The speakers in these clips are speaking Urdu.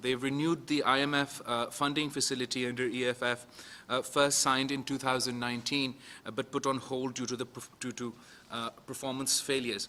they renewed the IMF funding facility under EFF, first signed in 2019 but put on hold due to performance failures.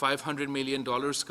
$500 million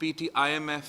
PTIMF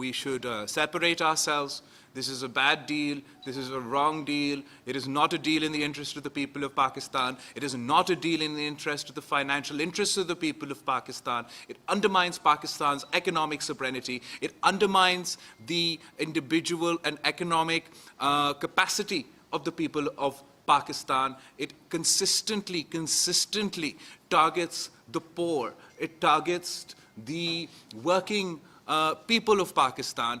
we should separate ourselves. This is a bad deal. This is a wrong deal. It is not a deal in the interest of the people of Pakistan. It is not a deal in the interest of the financial interests of the people of Pakistan. It undermines Pakistan's economic sovereignty. It undermines the individual and economic capacity of the people of Pakistan. It consistently targets the poor. It targets the working people of Pakistan.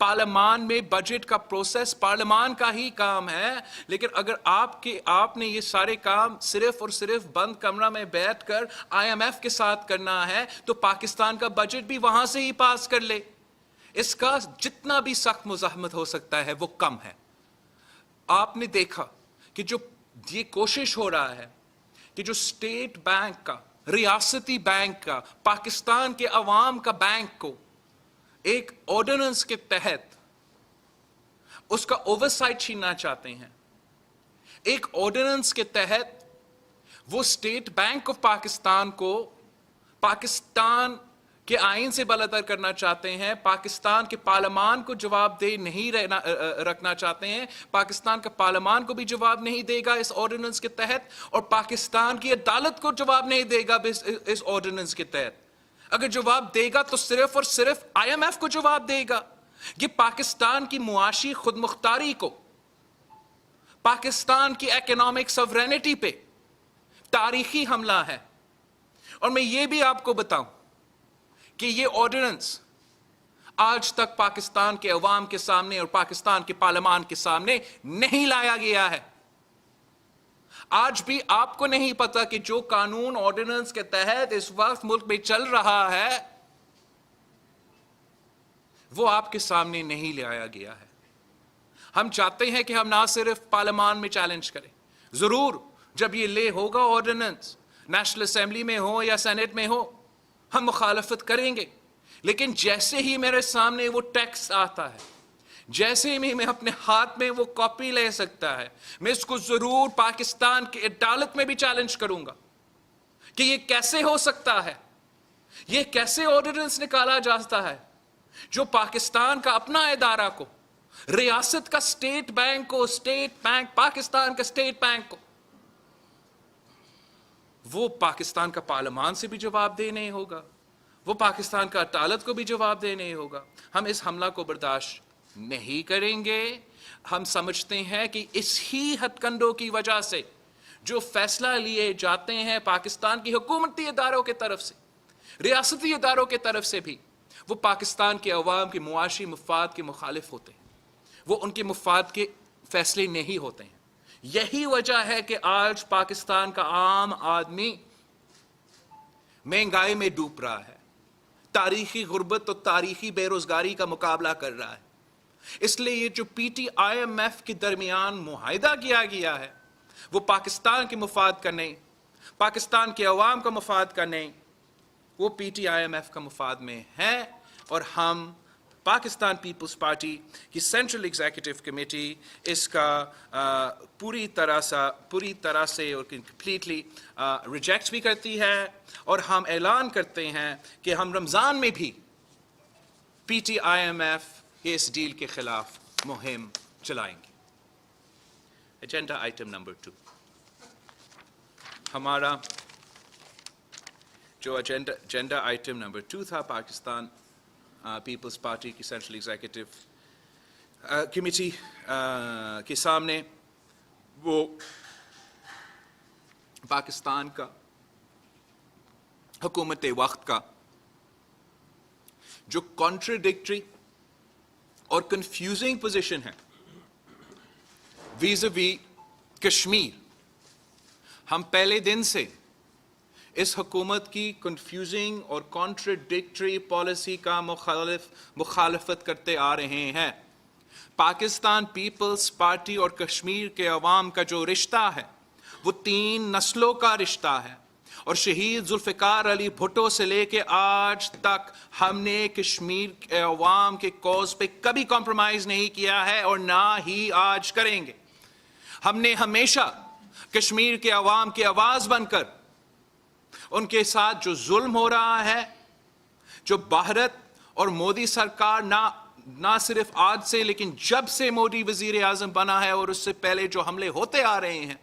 پارلیمان میں بجٹ کا پروسیس پارلیمان کا ہی کام ہے، لیکن اگر آپ نے یہ سارے کام صرف اور صرف بند کمرہ میں بیٹھ کر آئی ایم ایف کے ساتھ کرنا ہے تو پاکستان کا بجٹ بھی وہاں سے ہی پاس کر لے، اس کا جتنا بھی سخت مزاحمت ہو سکتا ہے وہ کم ہے۔ آپ نے دیکھا کہ جو یہ کوشش ہو رہا ہے کہ جو اسٹیٹ بینک کا، ریاستی بینک کا، پاکستان کے عوام کا بینک کو ایک آرڈیننس کے تحت اس کا اوورسائٹ چھیننا چاہتے ہیں، ایک آرڈیننس کے تحت وہ اسٹیٹ بینک آف پاکستان کو پاکستان کے آئین سے بالاتر کرنا چاہتے ہیں، پاکستان کے پارلیمان کو جواب دہ نہیں رکھنا چاہتے ہیں، پاکستان کا پارلیمان کو بھی جواب نہیں دے گا اس آرڈیننس کے تحت، اور پاکستان کی عدالت کو جواب نہیں دے گا اس آرڈیننس کے تحت۔ اگر جواب دے گا تو صرف اور صرف آئی ایم ایف کو جواب دے گا۔ یہ پاکستان کی معاشی خود مختاری کو، پاکستان کی اکنامک سوورینٹی پہ تاریخی حملہ ہے۔ اور میں یہ بھی آپ کو بتاؤں کہ یہ آرڈیننس آج تک پاکستان کے عوام کے سامنے اور پاکستان کے پارلیمان کے سامنے نہیں لایا گیا ہے۔ آج بھی آپ کو نہیں پتا کہ جو قانون آرڈیننس کے تحت اس وقت ملک میں چل رہا ہے وہ آپ کے سامنے نہیں لایا گیا ہے۔ ہم چاہتے ہیں کہ ہم نہ صرف پارلیمان میں چیلنج کریں، ضرور جب یہ لے ہوگا آرڈیننس، نیشنل اسمبلی میں ہو یا سینٹ میں ہو، ہم مخالفت کریں گے، لیکن جیسے ہی میرے سامنے وہ ٹیکسٹ آتا ہے، جیسے ہی میں اپنے ہاتھ میں وہ کاپی لے سکتا ہے، میں اس کو ضرور پاکستان کی عدالت میں بھی چیلنج کروں گا کہ یہ کیسے ہو سکتا ہے، یہ کیسے آرڈیننس نکالا جاتا ہے جو پاکستان کا اپنا ادارہ کو، ریاست کا اسٹیٹ بینک کو، اسٹیٹ بینک پاکستان کا اسٹیٹ بینک کو، وہ پاکستان کا پارلیمان سے بھی جواب دہ نہیں ہوگا، وہ پاکستان کا عدالت کو بھی جواب دہ نہیں ہوگا۔ ہم اس حملہ کو برداشت نہیں کریں گے۔ ہم سمجھتے ہیں کہ اس ہی ہتھ کنڈوں کی وجہ سے جو فیصلہ لیے جاتے ہیں پاکستان کی حکومتی اداروں کے طرف سے، ریاستی اداروں کے طرف سے بھی، وہ پاکستان کے عوام کے معاشی مفاد کے مخالف ہوتے ہیں، وہ ان کے مفاد کے فیصلے نہیں ہوتے ہیں۔ یہی وجہ ہے کہ آج پاکستان کا عام آدمی مہنگائی میں ڈوب رہا ہے، تاریخی غربت اور تاریخی بے روزگاری کا مقابلہ کر رہا ہے۔ اس لیے یہ جو P T I am F کے درمیان معاہدہ کیا گیا ہے وہ پاکستان کے مفاد کا نہیں، پاکستان کے عوام کا مفاد کا نہیں، وہ P T I am F کا مفاد میں ہے۔ اور ہم پاکستان پیپلز پارٹی کی سینٹرل ایگزیکٹو کمیٹی اس کا پوری طرح سے اور کمپلیٹلی ریجیکٹ بھی کرتی ہے، اور ہم اعلان کرتے ہیں کہ ہم رمضان میں بھی P T I am F کے اس ڈیل کے خلاف مہم چلائیں گے۔ ایجنڈا آئٹم نمبر 2، ہمارا جو ایجنڈا آئٹم نمبر 2 تھا پاکستان پیپلز پارٹی کی سینٹرل ایگزیکٹو کمیٹی کے سامنے، وہ پاکستان کا حکومت وقت کا جو کانٹراڈکٹری اور کنفیوزنگ پوزیشن ہے ویزاوی کشمیر۔ ہم پہلے دن سے اس حکومت کی کنفیوزنگ اور کانٹراڈکٹری پالیسی کا مخالفت کرتے آ رہے ہیں۔ پاکستان پیپلز پارٹی اور کشمیر کے عوام کا جو رشتہ ہے وہ 3 نسلوں کا رشتہ ہے، اور شہید ذوالفقار علی بھٹو سے لے کے آج تک ہم نے کشمیر کے عوام کے کوز پہ کبھی کمپرومائز نہیں کیا ہے اور نہ ہی آج کریں گے۔ ہم نے ہمیشہ کشمیر کے عوام کی آواز بن کر ان کے ساتھ جو ظلم ہو رہا ہے، جو بھارت اور مودی سرکار نہ صرف آج سے لیکن جب سے مودی وزیر اعظم بنا ہے اور اس سے پہلے جو حملے ہوتے آ رہے ہیں،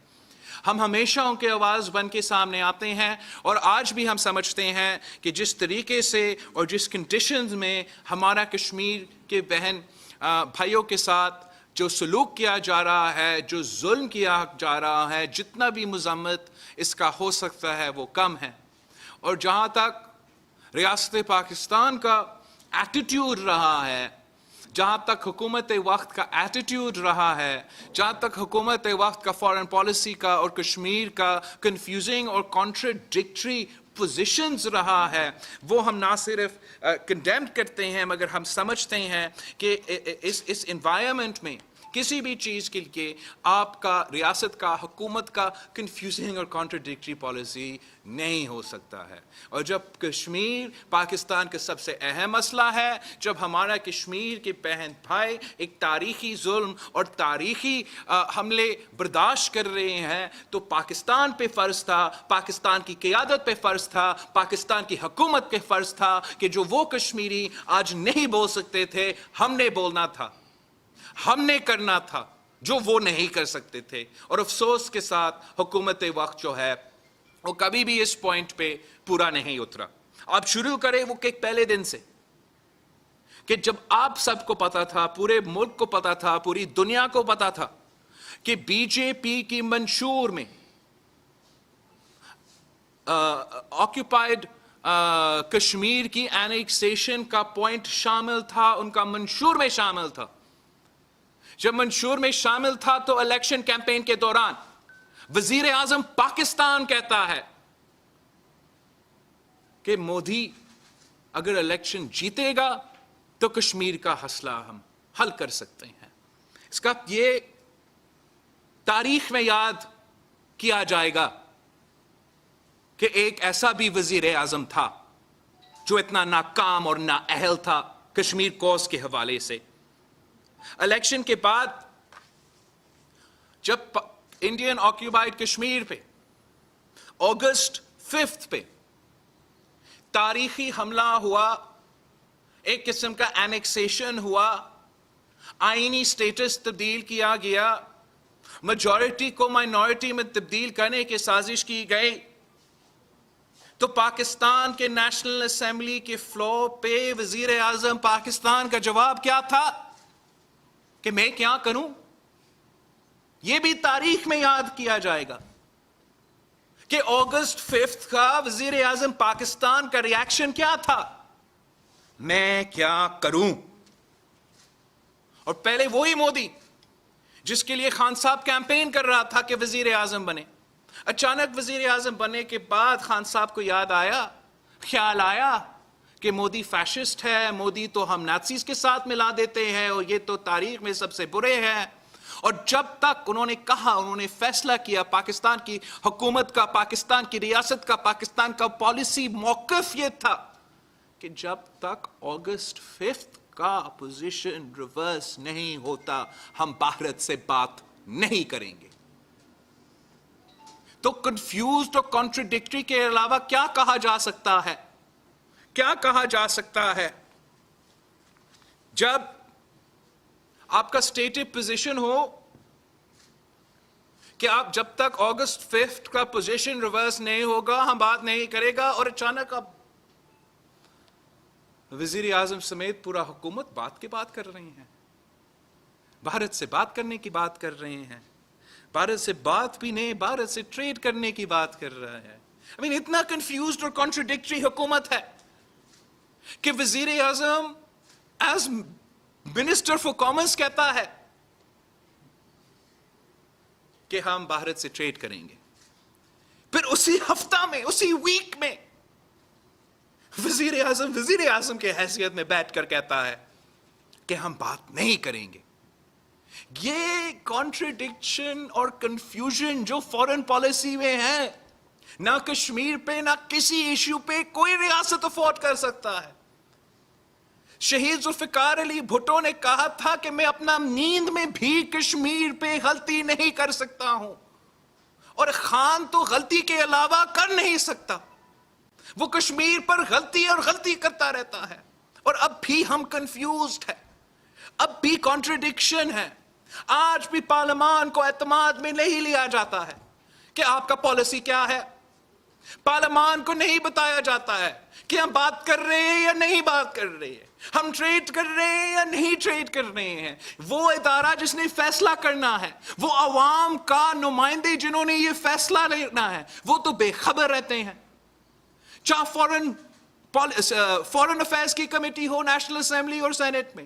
ہم ہمیشہ ان کے آواز بن کے سامنے آتے ہیں۔ اور آج بھی ہم سمجھتے ہیں کہ جس طریقے سے اور جس کنڈیشنز میں ہمارا کشمیر کے بہن بھائیوں کے ساتھ جو سلوک کیا جا رہا ہے، جو ظلم کیا جا رہا ہے، جتنا بھی مذمت اس کا ہو سکتا ہے وہ کم ہے۔ اور جہاں تک ریاست پاکستان کا ایٹیٹیوڈ رہا ہے جہاں تک حکومت وقت کا ایٹیٹیوڈ رہا ہے، جہاں تک حکومت وقت کا فارن پالیسی کا اور کشمیر کا کنفیوزنگ اور کانٹراڈکٹری پوزیشنز رہا ہے، وہ ہم نہ صرف کنڈیم کرتے ہیں مگر ہم سمجھتے ہیں کہ اس انوائرمنٹ میں کسی بھی چیز کے لیے آپ کا ریاست کا حکومت کا کنفیوزنگ اور کانٹراڈکٹری پالیسی نہیں ہو سکتا ہے. اور جب کشمیر پاکستان کا سب سے اہم مسئلہ ہے، جب ہمارا کشمیر کے بہن بھائی ایک تاریخی ظلم اور تاریخی حملے برداشت کر رہے ہیں، تو پاکستان پہ فرض تھا، پاکستان کی قیادت پہ فرض تھا، پاکستان کی حکومت پہ فرض تھا کہ جو وہ کشمیری آج نہیں بول سکتے تھے، ہم نے بولنا تھا، ہم نے کرنا تھا جو وہ نہیں کر سکتے تھے. اور افسوس کے ساتھ حکومت وقت جو ہے وہ کبھی بھی اس پوائنٹ پہ پورا نہیں اترا. آپ شروع کریں وہ کہ پہلے دن سے، کہ جب آپ سب کو پتا تھا، پورے ملک کو پتا تھا، پوری دنیا کو پتا تھا کہ بی جے پی کی منشور میں آکوپائڈ کشمیر کی اینیکسیشن کا پوائنٹ شامل تھا، ان کا منشور میں شامل تھا. جب منشور میں شامل تھا تو الیکشن کیمپین کے دوران وزیر اعظم پاکستان کہتا ہے کہ مودی اگر الیکشن جیتے گا تو کشمیر کا مسئلہ ہم حل کر سکتے ہیں. اس کا یہ تاریخ میں یاد کیا جائے گا کہ ایک ایسا بھی وزیر اعظم تھا جو اتنا ناکام اور نااہل تھا کشمیر کوز کے حوالے سے. الیکشن کے بعد جب انڈین آکوپائڈ کشمیر پہ اگست 5 پہ تاریخی حملہ ہوا، ایک قسم کا اینیکسیشن ہوا، آئینی سٹیٹس تبدیل کیا گیا، میجورٹی کو مائنورٹی میں تبدیل کرنے کی سازش کی گئی، تو پاکستان کے نیشنل اسمبلی کے فلور پہ وزیر اعظم پاکستان کا جواب کیا تھا کہ میں کیا کروں؟ یہ بھی تاریخ میں یاد کیا جائے گا کہ اگست 5 کا وزیر اعظم پاکستان کا ریاکشن کیا تھا، میں کیا کروں. اور پہلے وہی مودی جس کے لیے خان صاحب کیمپین کر رہا تھا کہ وزیر اعظم بنے، اچانک وزیر اعظم بننے کے بعد خان صاحب کو یاد آیا، خیال آیا کہ مودی فیشسٹ ہے، مودی تو ہم نازیز کے ساتھ ملا دیتے ہیں اور یہ تو تاریخ میں سب سے برے ہیں. اور جب تک انہوں نے کہا، انہوں نے فیصلہ کیا، پاکستان کی حکومت کا، پاکستان کی ریاست کا، پاکستان کا پالیسی موقف یہ تھا کہ جب تک اگست 5 کا پوزیشن ریورس نہیں ہوتا ہم بھارت سے بات نہیں کریں گے. تو کنفیوزڈ اور کانٹراڈکٹری کے علاوہ کیا کہا جا سکتا ہے؟ کیا کہا جا سکتا ہے جب آپ کا اسٹیٹڈ پوزیشن ہو کہ آپ جب تک اگست 5 کا پوزیشن ریورس نہیں ہوگا ہم بات نہیں کرے گا، اور اچانک اب وزیر اعظم سمیت پورا حکومت بات کی بات کر رہے ہیں، بھارت سے بات کرنے کی بات کر رہے ہیں، بھارت سے بات بھی نہیں، بھارت سے ٹریڈ کرنے کی بات کر رہا ہے. اتنا کنفیوزڈ اور کانٹراڈکٹری حکومت ہے کہ وزیر اعظم ایز منسٹر فار کامرس کہتا ہے کہ ہم بھارت سے ٹریڈ کریں گے، پھر اسی ہفتہ میں، اسی ویک میں وزیر اعظم کے حیثیت میں بیٹھ کر کہتا ہے کہ ہم بات نہیں کریں گے. یہ کانٹراڈکشن اور کنفیوژن جو فارن پالیسی میں ہے، نہ کشمیر پہ نہ کسی ایشو پہ کوئی ریاست افورڈ کر سکتا ہے. شہید ذوالفقار علی بھٹو نے کہا تھا کہ میں اپنا نیند میں بھی کشمیر پہ غلطی نہیں کر سکتا ہوں، اور خان تو غلطی کے علاوہ کر نہیں سکتا، وہ کشمیر پر غلطی اور غلطی کرتا رہتا ہے. اور اب بھی ہم کنفیوزڈ ہیں، اب بھی کانٹراڈکشن ہے. آج بھی پارلیمان کو اعتماد میں نہیں لیا جاتا ہے کہ آپ کا پالیسی کیا ہے. پارلیمان کو نہیں بتایا جاتا ہے کہ ہم بات کر رہے ہیں یا نہیں بات کر رہے ہیں، ہم ٹریڈ کر رہے ہیں یا نہیں ٹریڈ کر رہے ہیں. وہ ادارہ جس نے فیصلہ کرنا ہے، وہ عوام کا نمائندے جنہوں نے یہ فیصلہ لینا ہے، وہ تو بے خبر رہتے ہیں. چاہے فورن افیئرز کی کمیٹی ہو نیشنل اسمبلی اور سینٹ میں،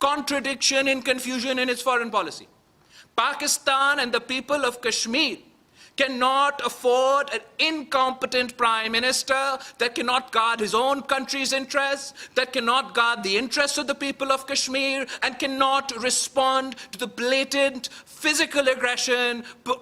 contradiction and confusion in its foreign policy. Pakistan and the people of Kashmir cannot afford an incompetent prime minister that cannot guard his own country's interests, that cannot guard the interests of the people of Kashmir, and cannot respond to the blatant physical aggression,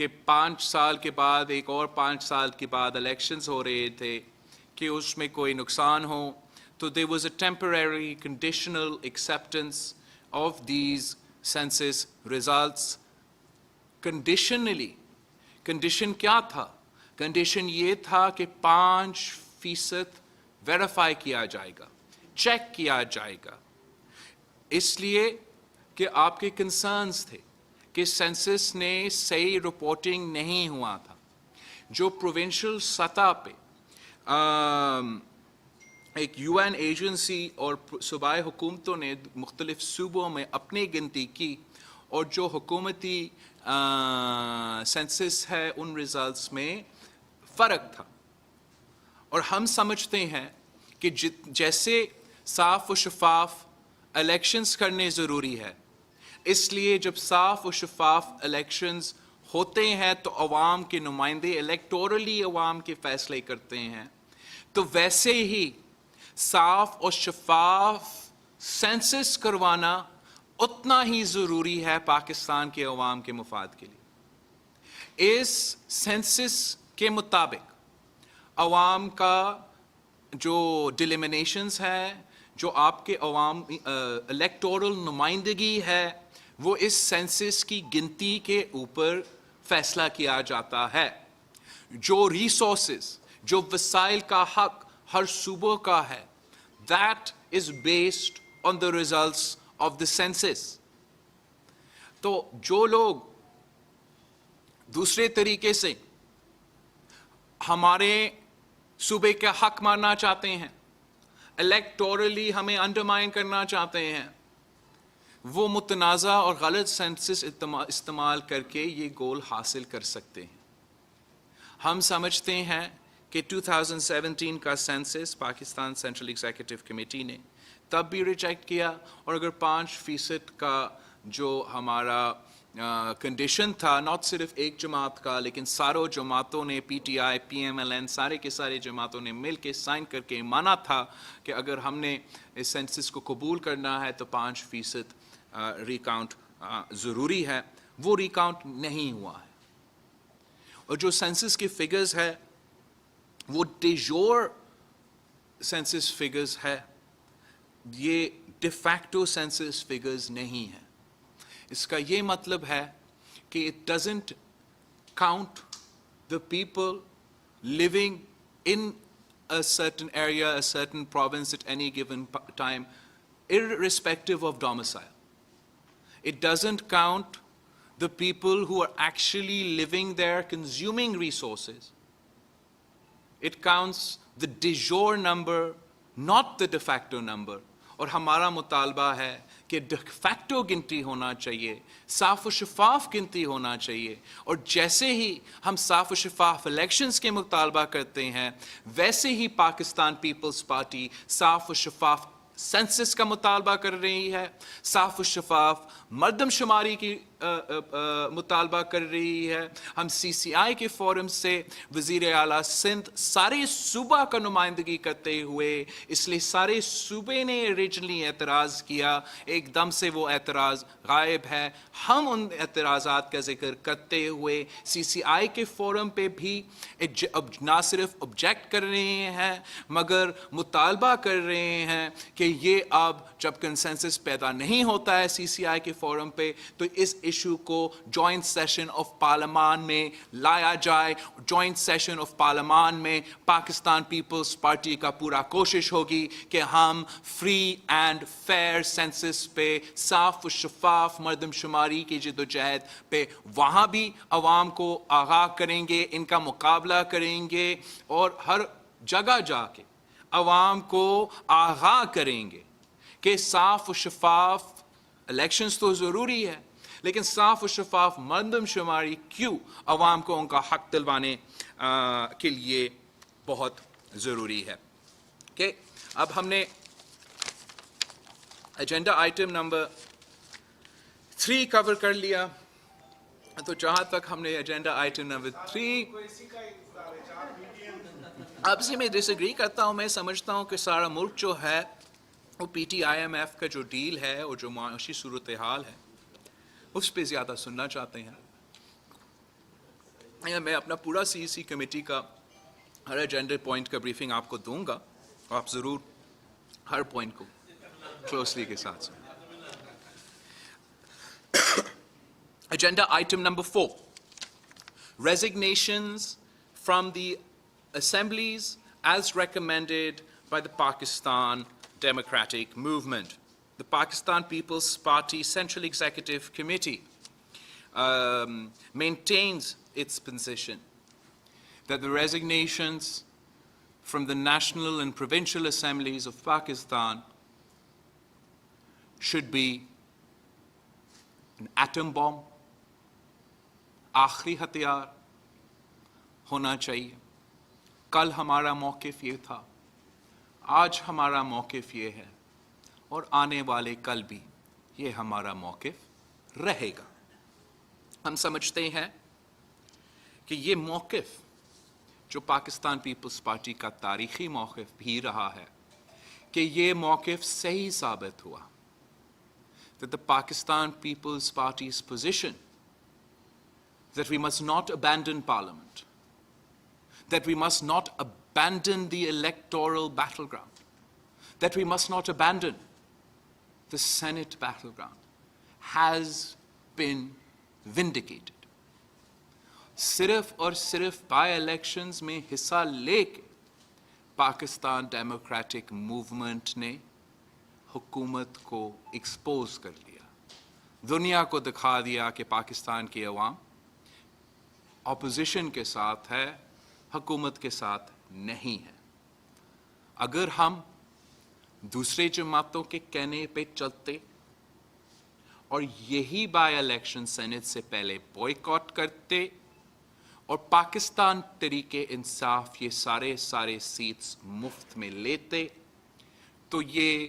کہ 5 سال کے بعد ایک اور 5 سال کے بعد الیکشنز ہو رہے تھے کہ اس میں کوئی نقصان ہو, تو there was a temporary conditional acceptance of these census results. Condition کیا تھا؟ کنڈیشن یہ تھا کہ 5% ویریفائی کیا جائے گا, چیک کیا جائے گا, اس لیے کہ آپ کے کنسرنز تھے کہ سینسس نے صحیح رپورٹنگ نہیں ہوا تھا. جو پروونشل سطح پہ ایک یو این ایجنسی اور صوبائی حکومتوں نے مختلف صوبوں میں اپنی گنتی کی, اور جو حکومتی سینسس ہے ان ریزلٹس میں فرق تھا. اور ہم سمجھتے ہیں کہ جیسے صاف و شفاف الیکشنز کرنے ضروری ہے, اس لیے جب صاف و شفاف الیکشنز ہوتے ہیں تو عوام کے نمائندے الیکٹورلی عوام کے فیصلے کرتے ہیں, تو ویسے ہی صاف اور شفاف سینسس کروانا اتنا ہی ضروری ہے پاکستان کے عوام کے مفاد کے لیے. اس سینسس کے مطابق عوام کا جو ڈیلیمنیشنز ہے, جو آپ کے عوام الیکٹورل نمائندگی ہے, وہ اس سینسس کی گنتی کے اوپر فیصلہ کیا جاتا ہے. جو ریسورسز, جو وسائل کا حق ہر صوبوں کا ہے, that is based on the results of the census. تو جو لوگ دوسرے طریقے سے ہمارے صوبے کا حق مارنا چاہتے ہیں, الیکٹورلی ہمیں انڈرمائن کرنا چاہتے ہیں, وہ متنازع اور غلط سینسس استعمال کر کے یہ گول حاصل کر سکتے ہیں. ہم سمجھتے ہیں کہ 2017 کا census Pakistan central executive committee نے تب بھی ریجیکٹ کیا, اور اگر 5% کا جو ہمارا کنڈیشن تھا, ناٹ صرف ایک جماعت کا لیکن ساروں جماعتوں نے, P T I, PMLN, سارے کے سارے جماعتوں نے مل کے سائن کر کے مانا تھا کہ اگر ہم نے اس سینسس کو قبول کرنا ہے تو 5% ریکاؤنٹ ضروری ہے. وہ ریکاؤنٹ نہیں ہوا ہے. اور جو سینسس کے فگرز ہے وہ ڈی جور سینسس فگرز ہے, یہ ڈی فیکٹو سینسس فگرز نہیں ہیں. اس کا یہ مطلب ہے کہ it doesn't count the people living in a certain area, a certain province at any given time, irrespective of domicile. It doesn't count the people who are actually living there, consuming resources. It counts the de jure number, not the de facto number. اور ہمارا مطالبہ ہے کہ ڈی فیکٹو گنتی ہونا چاہیے, صاف و شفاف گنتی ہونا چاہیے. اور جیسے ہی ہم صاف و شفاف الیکشنز کے مطالبہ کرتے ہیں, ویسے ہی پاکستان پیپلز پارٹی صاف و شفاف سینسس کا مطالبہ کر رہی ہے, صاف و شفاف مردم شماری کی مطالبہ کر رہی ہے. ہم سی سی آئی کے فورم سے وزیر اعلیٰ سندھ سارے صوبہ کا نمائندگی کرتے ہوئے, اس لیے سارے صوبے نے اوریجنلی اعتراض کیا, ایک دم سے وہ اعتراض غائب ہے. ہم ان اعتراضات کا ذکر کرتے ہوئے سی سی آئی کے فورم پہ بھی نہ صرف آبجیکٹ کر رہے ہیں مگر مطالبہ کر رہے ہیں کہ یہ اب جب کنسنسس پیدا نہیں ہوتا ہے سی سی آئی کے فورم پہ, تو اس ایشو کو جوائنٹ سیشن آف پارلیمان میں لایا جائے. جوائنٹ سیشن آف پارلیمان میں پاکستان پیپلز پارٹی کا پورا کوشش ہوگی کہ ہم فری اینڈ فیئر سینسس پہ, صاف و شفاف مردم شماری کی جدوجہد پہ وہاں بھی عوام کو آگاہ کریں گے, ان کا مقابلہ کریں گے, اور ہر جگہ جا کے عوام کو آگاہ کریں گے کہ صاف و شفاف الیکشنز تو ضروری ہے, لیکن صاف و شفاف مردم شماری کیوں عوام کو ان کا حق دلوانے کے لیے بہت ضروری ہے. کہ اب ہم نے ایجنڈا آئٹم نمبر 3 کور کر لیا, تو جہاں تک ہم نے ایجنڈا آئٹم نمبر 3, اب سے میں ڈس ایگری کرتا ہوں. میں سمجھتا ہوں کہ سارا ملک جو ہے وہ P T I am F کا جو ڈیل ہے اور جو معاشی صورتحال ہے اس پہ زیادہ سننا چاہتے ہیں. میں اپنا پورا CEC کمیٹی کا ہر ایجنڈے پوائنٹ کا بریفنگ آپ کو دوں گا, آپ ضرور ہر پوائنٹ کو کلوزلی کے ساتھ سنیں. Agenda item number 4, resignations from the assemblies as recommended by the Pakistan Democratic Movement. The Pakistan People's Party Central Executive Committee maintains its position that the resignations from the national and provincial assemblies of Pakistan should be an atom bomb, آخری ہتھیار ہونا چاہیے. کل ہمارا موقف یہ تھا, آج ہمارا موقف یہ ہے, اور آنے والے کل بھی یہ ہمارا موقف رہے گا. ہم سمجھتے ہیں کہ یہ موقف جو پاکستان پیپلز پارٹی کا تاریخی موقف بھی رہا ہے, کہ یہ موقف صحیح ثابت ہوا. That the Pakistan People's Party's position that we must not abandon Parliament, that we must not abandon the electoral battleground, that we must not abandon the Senate battleground, has been vindicated. صرف اور صرف بائی الیکشنز میں حصہ لے کے پاکستان ڈیموکریٹک موومنٹ نے حکومت کو ایکسپوز کر لیا, دنیا کو دکھا دیا کہ پاکستان کی عوام اپوزیشن کے ساتھ ہے, حکومت کے ساتھ نہیں ہے. اگر ہم دوسرے جماعتوں کے کہنے پہ چلتے اور یہی بائی الیکشن سینٹ سے پہلے بوائیکاٹ کرتے اور پاکستان طریقے انصاف یہ سارے سیٹس مفت میں لیتے, تو یہ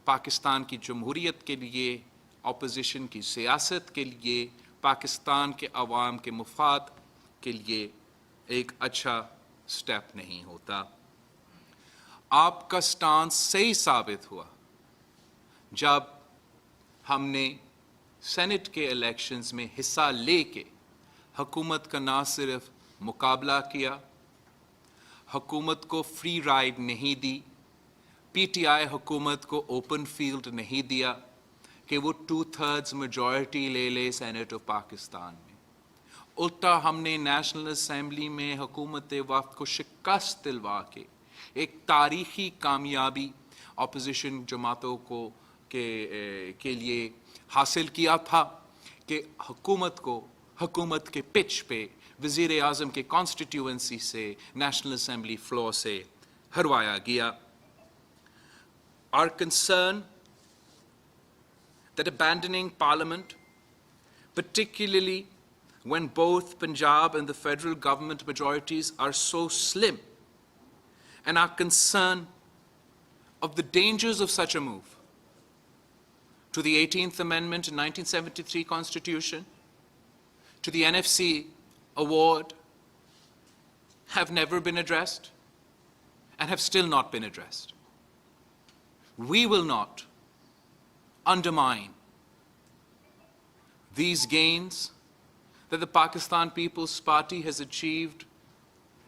پاکستان کی جمہوریت کے لیے, اپوزیشن کی سیاست کے لیے, پاکستان کے عوام کے مفاد کے لیے ایک اچھا سٹیپ نہیں ہوتا. آپ کا سٹانس صحیح ثابت ہوا جب ہم نے سینٹ کے الیکشنز میں حصہ لے کے حکومت کا نہ صرف مقابلہ کیا, حکومت کو فری رائڈ نہیں دی, پی ٹی آئی حکومت کو اوپن فیلڈ نہیں دیا کہ وہ 2/3 میجورٹی لے لے سینٹ آف پاکستان میں. الٹا ہم نے نیشنل اسمبلی میں حکومت وقت کو شکست دلوا کے ایک تاریخی کامیابی اپوزیشن جماعتوں کو کے لیے حاصل کیا تھا کہ حکومت کے پچ پہ وزیر اعظم کے کانسٹیٹیوئنسی سے نیشنل اسمبلی فلور سے ہروایا گیا. Our concern that abandoning Parliament, particularly when both Punjab and the federal government majorities are so slim, and our concern of the dangers of such a move to the 18th Amendment in 1973 Constitution, to the NFC award, have never been addressed and have still not been addressed. We will not undermine these gains that the Pakistan People's Party has achieved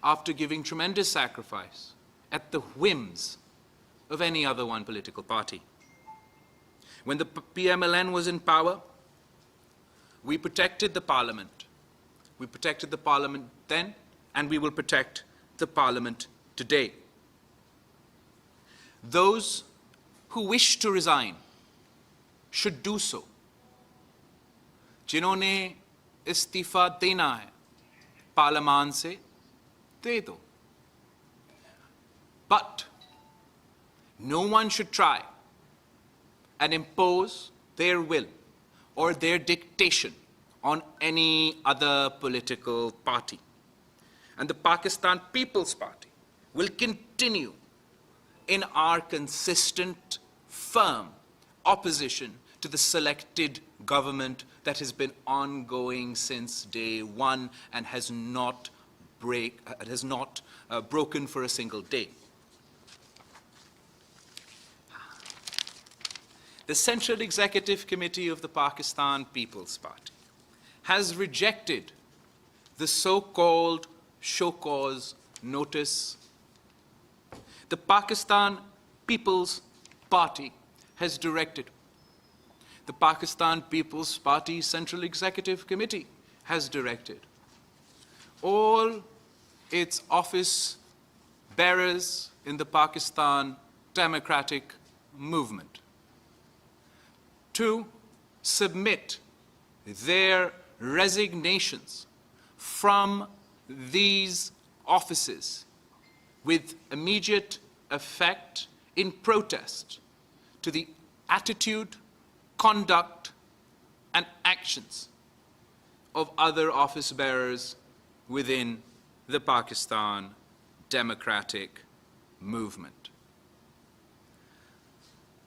after giving tremendous sacrifice at the whims of any other one political party. When the PMLN was in power, we protected the Parliament. We protected the Parliament then, and we will protect the Parliament today. Those who wish to resign should do so. جنہوں نے استعفیٰ دینا ہے پارلیمان سے دے دو. But no one should try and impose their will or their dictation on any other political party. And the Pakistan People's Party will continue in our consistent, firm opposition to the selected government that has been ongoing since day one and has not broken for a single day. The Central Executive Committee of the Pakistan People's Party has rejected the so-called show cause notice. The Pakistan People's Party has directed, the Pakistan People's Party Central Executive Committee has directed all its office bearers in the Pakistan Democratic Movement to submit their resignations from these offices with immediate effect in protest to the attitude, conduct, and actions of other office bearers within the Pakistan Democratic Movement.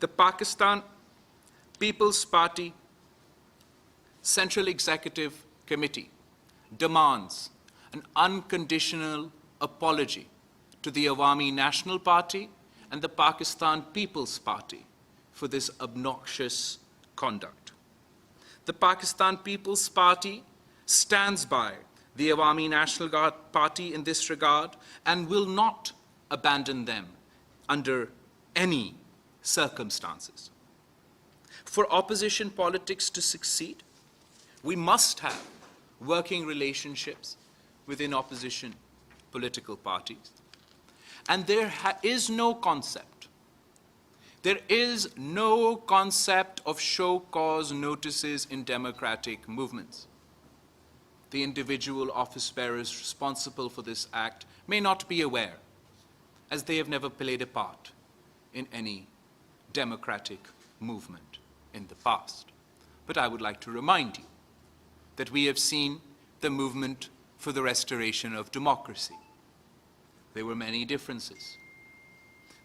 The Pakistan People's Party Central Executive Committee demands an unconditional apology to the Awami National Party and the Pakistan People's Party for this obnoxious conduct. The Pakistan People's Party stands by the Awami National Party in this regard and will not abandon them under any circumstances. For opposition politics to succeed, we must have working relationships within opposition political parties. And there is no concept of show cause notices in democratic movements. The individual office bearers responsible for this act may not be aware, as they have never played a part in any democratic movement in the past. But I would like to remind you that we have seen the movement for the restoration of democracy. There were many differences.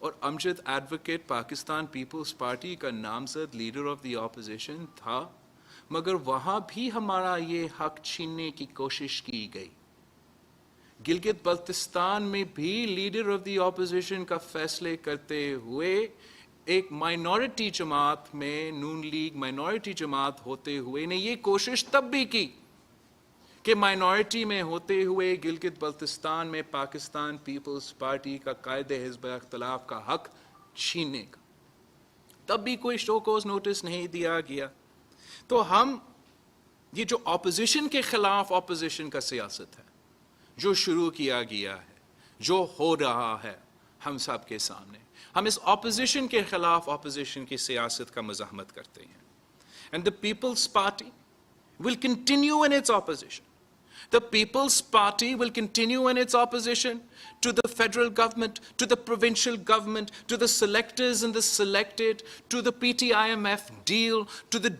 اور امجد ایڈوکیٹ پاکستان پیپلز پارٹی کا نامزد لیڈر آف دی اپوزیشن تھا، مگر وہاں بھی ہمارا یہ حق چھیننے کی کوشش کی گئی. گلگت بلتستان میں بھی لیڈر آف دی اپوزیشن کا فیصلے کرتے ہوئے ایک مائنورٹی جماعت میں، نون لیگ مائنورٹی جماعت ہوتے ہوئے نے یہ کوشش تب بھی کی کہ مائنورٹی میں ہوتے ہوئے گلگت بلتستان میں پاکستان پیپلز پارٹی کا قائد حزب اختلاف کا حق چھیننے کا. تب بھی کوئی شو کوز نوٹس نہیں دیا گیا. تو ہم یہ جو اپوزیشن کے خلاف اپوزیشن کا سیاست ہے جو شروع کیا گیا ہے، جو ہو رہا ہے ہم سب کے سامنے، ہم اس اپوزیشن کے خلاف اپوزیشن کی سیاست کا مزاحمت کرتے ہیں. And the People's Party will continue in its opposition. The People's Party will continue in its opposition to the federal government, to the provincial government, to the selectors and the selected, to the PT-IMF deal, to the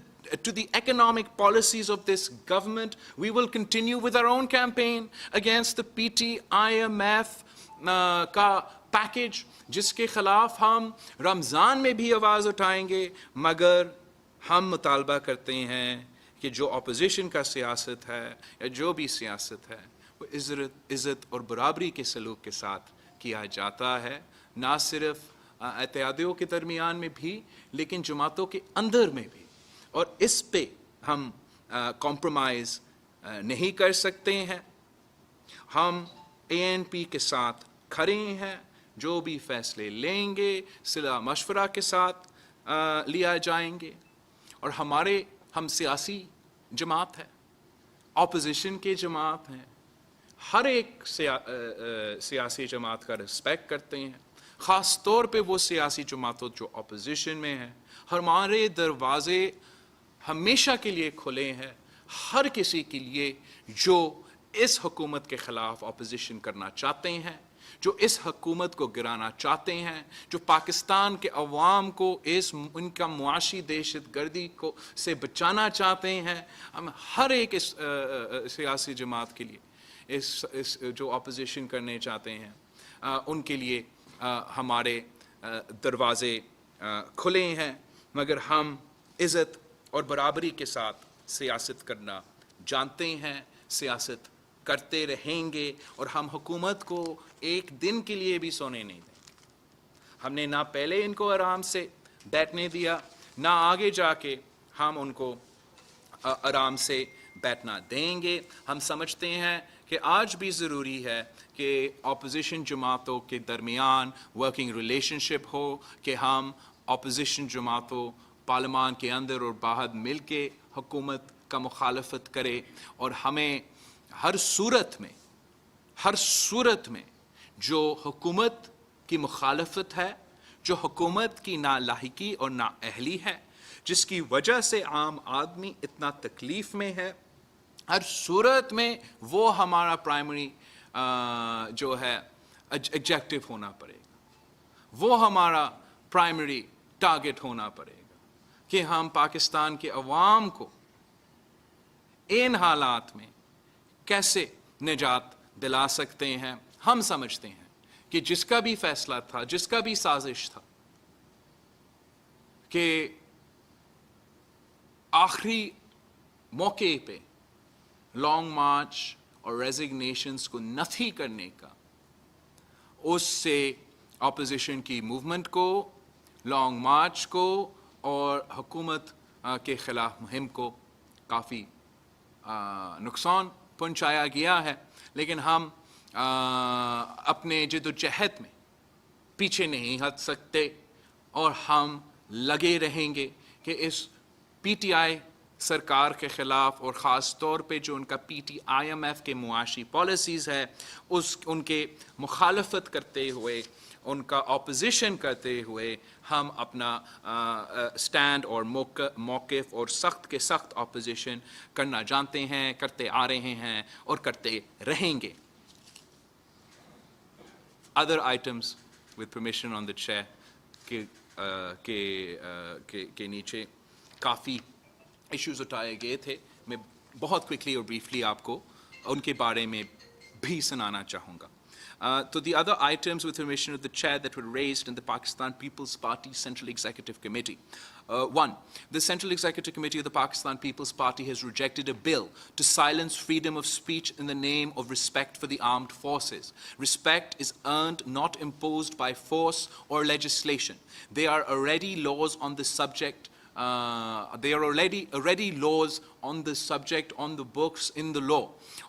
economic policies of this government. We will continue with our own campaign against the PT-IMF کا پیکج، جس کے خلاف ہم رمضان میں بھی آواز اٹھائیں گے. مگر ہم مطالبہ کرتے ہیں کہ جو اپوزیشن کا سیاست ہے یا جو بھی سیاست ہے وہ عزت اور برابری کے سلوک کے ساتھ کیا جاتا ہے، نہ صرف اتحادیوں کے درمیان میں بھی لیکن جماعتوں کے اندر میں بھی. اور اس پہ ہم کمپرومائز نہیں کر سکتے ہیں. ہم ANP کے ساتھ کھڑے ہیں، جو بھی فیصلے لیں گے صلاح مشورہ کے ساتھ لیا جائیں گے. اور ہم سیاسی جماعت ہے، اپوزیشن کی جماعت ہیں، ہر ایک سیاسی جماعت کا رسپیکٹ کرتے ہیں، خاص طور پہ وہ سیاسی جماعتوں جو اپوزیشن میں ہیں. ہمارے دروازے ہمیشہ کے لیے کھلے ہیں ہر کسی کے لیے جو اس حکومت کے خلاف اپوزیشن کرنا چاہتے ہیں، جو اس حکومت کو گرانا چاہتے ہیں، جو پاکستان کے عوام کو ان کا معاشی دہشت گردی سے بچانا چاہتے ہیں. ہم ہر ایک اس سیاسی جماعت کے لیے اس جو اپوزیشن کرنے چاہتے ہیں ان کے لیے ہمارے دروازے کھلے ہیں. مگر ہم عزت اور برابری کے ساتھ سیاست کرنا جانتے ہیں، سیاست کرتے رہیں گے، اور ہم حکومت کو ایک دن کے لیے بھی سونے نہیں دیں. ہم نے نہ پہلے ان کو آرام سے بیٹھنے دیا، نہ آگے جا کے ہم ان کو آرام سے بیٹھنا دیں گے. ہم سمجھتے ہیں کہ آج بھی ضروری ہے کہ اپوزیشن جماعتوں کے درمیان ورکنگ ریلیشن شپ ہو، کہ ہم اپوزیشن جماعتوں پارلیمان کے اندر اور باہر مل کے حکومت کا مخالفت کرے. اور ہمیں ہر صورت میں جو حکومت کی مخالفت ہے، جو حکومت کی نالاحقی اور نااہلی ہے، جس کی وجہ سے عام آدمی اتنا تکلیف میں ہے، ہر صورت میں وہ ہمارا پرائمری جو ہے ایگجیکٹو ہونا پڑے گا، وہ ہمارا پرائمری ٹارگٹ ہونا پڑے گا کہ ہم پاکستان کے عوام کو ان حالات میں کیسے نجات دلا سکتے ہیں. ہم سمجھتے ہیں کہ جس کا بھی فیصلہ تھا، جس کا بھی سازش تھا کہ آخری موقع پہ لانگ مارچ اور ریزگنیشنز کو نفی کرنے کا، اس سے اپوزیشن کی موومنٹ کو، لانگ مارچ کو اور حکومت کے خلاف مہم کو کافی نقصان پہنچایا گیا ہے. لیکن ہم اپنے جد و جہد میں پیچھے نہیں ہٹ سکتے، اور ہم لگے رہیں گے کہ اس PTI سرکار کے خلاف، اور خاص طور پہ جو ان کا PT-IMF کے معاشی پالیسیز ہے، ان کے مخالفت کرتے ہوئے، ان کا اپوزیشن کرتے ہوئے ہم اپنا سٹینڈ اور موقف اور سخت کے سخت اپوزیشن کرنا جانتے ہیں، کرتے آ رہے ہیں اور کرتے رہیں گے. Other items with permission on the chair کے نیچے کافی ایشوز اٹھائے گئے تھے. میں بہت کوئکلی اور بریفلی آپ کو ان کے بارے میں بھی سنانا چاہوں گا. So the other items, with permission of the chair, that were raised in the Pakistan People's Party Central Executive Committee. One, the Central Executive Committee of the Pakistan People's Party has rejected a bill to silence freedom of speech in the name of respect for the armed forces. Respect is earned, not imposed by force or legislation. There are already laws on this subject. There are already laws on this subject on the books in the law.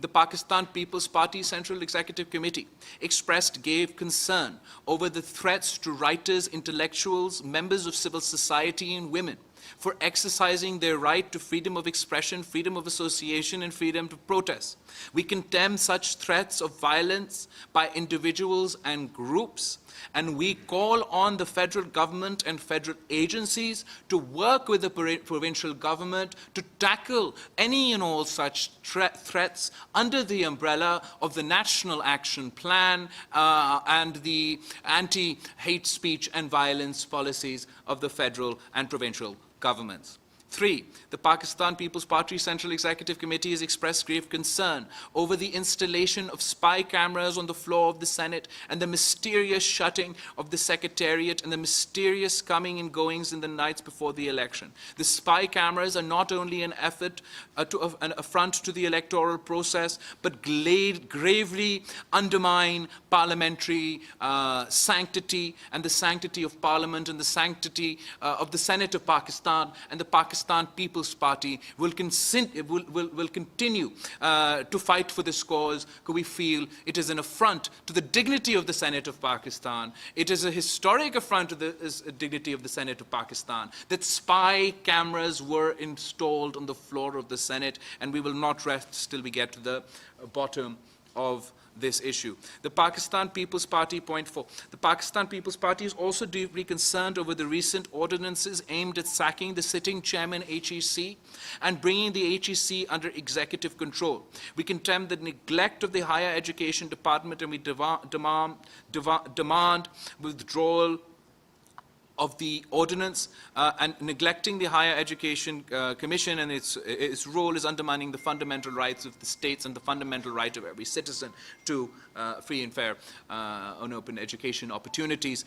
The Pakistan People's Party Central Executive Committee gave concern over the threats to writers, intellectuals, members of civil society and women for exercising their right to freedom of expression, freedom of association, and freedom to protest. We condemn such threats of violence by individuals and groups, and we call on the federal government and federal agencies to work with the provincial government to tackle any and all such threats under the umbrella of the National Action Plan and the anti-hate speech and violence policies of the federal and provincial governments. 3, the Pakistan People's Party Central Executive Committee has expressed grave concern over the installation of spy cameras on the floor of the Senate and the mysterious shutting of the Secretariat and the mysterious coming and goings in the nights before the election. The spy cameras are not only an effort an affront to the electoral process, but gravely undermine parliamentary sanctity and the sanctity of Parliament and the sanctity of the Senate of Pakistan, and the Pakistan People's Party will continue to fight for this cause, because we feel it is an affront to the dignity of the Senate of Pakistan. It is a historic affront to the dignity of the Senate of Pakistan that spy cameras were installed on the floor of the Senate, and we will not rest till we get to the bottom of this issue. The Pakistan People's Party, point 4. The Pakistan People's Party is also deeply concerned over the recent ordinances aimed at sacking the sitting chairman HEC and bringing the HEC under executive control. We condemn the neglect of the Higher Education Department, and we demand withdrawal of the ordinance, and neglecting the Higher Education Commission and its role is undermining the fundamental rights of the states and the fundamental right of every citizen to free and fair and open education opportunities.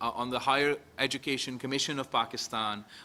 on the Higher Education Commission of Pakistan,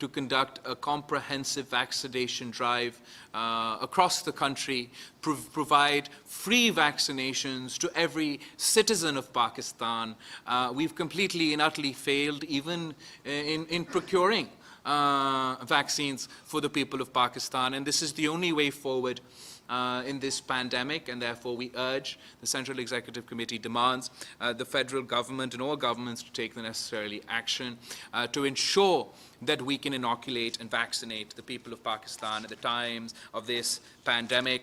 to conduct a comprehensive vaccination drive across the country, provide free vaccinations to every citizen of Pakistan. We've completely and utterly failed even in procuring vaccines for the people of Pakistan, and this is the only way forward in this pandemic, and therefore we urge, the Central Executive Committee demands the federal government and all governments to take the necessary action to ensure that we can inoculate and vaccinate the people of Pakistan at the times of this pandemic.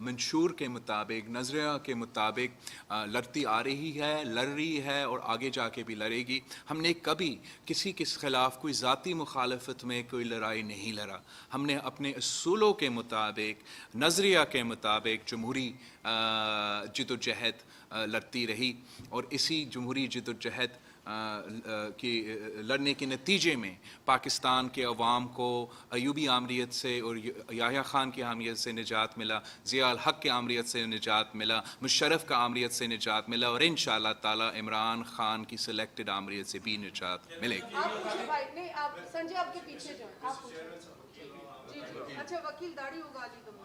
منشور کے مطابق, نظریہ کے مطابق لڑتی آ رہی ہے, لڑ رہی ہے اور آگے جا کے بھی لڑے گی. ہم نے کبھی کسی کے خلاف کوئی ذاتی مخالفت میں کوئی لڑائی نہیں لڑا. ہم نے اپنے اصولوں کے مطابق, نظریہ کے مطابق جمہوری جد و جہد لڑتی رہی, اور اسی جمہوری جد و جہد کی لڑنے کے نتیجے میں پاکستان کے عوام کو ایوبی آمریت سے اور یحییٰ خان کی آمریت سے نجات ملا, ضیاء الحق کی آمریت سے نجات ملا, مشرف کا آمریت سے نجات ملا, اور انشاءاللہ تعالی عمران خان کی سلیکٹڈ آمریت سے بھی نجات ملے گی. آپ پوچھیں بھائی, نہیں آپ سنجے آپ کے پیچھے جائیں, آپ پوچھیں. جی جی اچھا وکیل داڑھی اگا لی تم نے.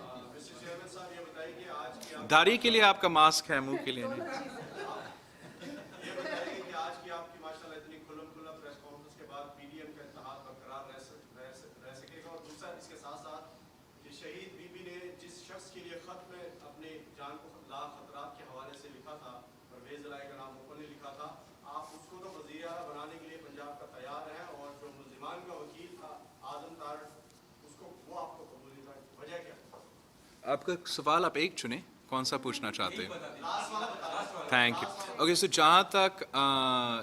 داڑھی کے لیے آپ کا ماسک ہے, منہ کے لیے نہیں. آپ کا سوال آپ ایک چنیں, کون سا پوچھنا چاہتے ہیں؟ Thank you. اوکے, سو جہاں تک